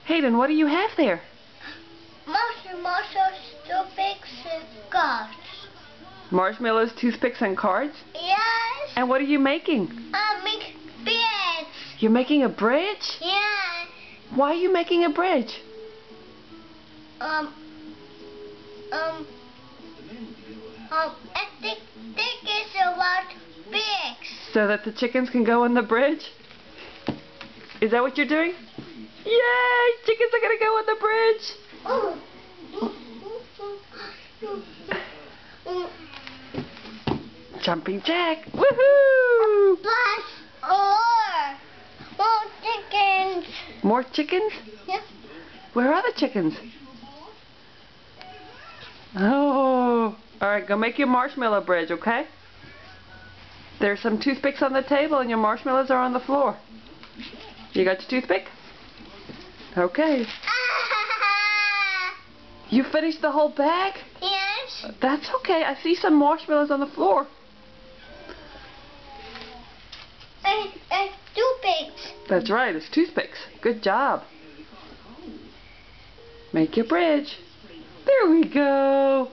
Hayden, what do you have there? Marshmallows, toothpicks, and cards. Marshmallows, toothpicks, and cards? Yes. And what are you making? I make beds. You're making a bridge? Yeah. Why are you making a bridge? I think it's about pigs. So that the chickens can go on the bridge? Is that what you're doing? Yay! Chickens are gonna go on the bridge! Oh. Jumping jack! Woohoo! Plus more chickens. More chickens? Yeah. Where are the chickens? Oh! Alright, go make your marshmallow bridge, okay? There's some toothpicks on the table and your marshmallows are on the floor. You got your toothpick? Okay. You finished the whole bag? Yes. That's okay. I see some marshmallows on the floor. Toothpicks. That's right, it's toothpicks. Good job. Make your bridge. There we go.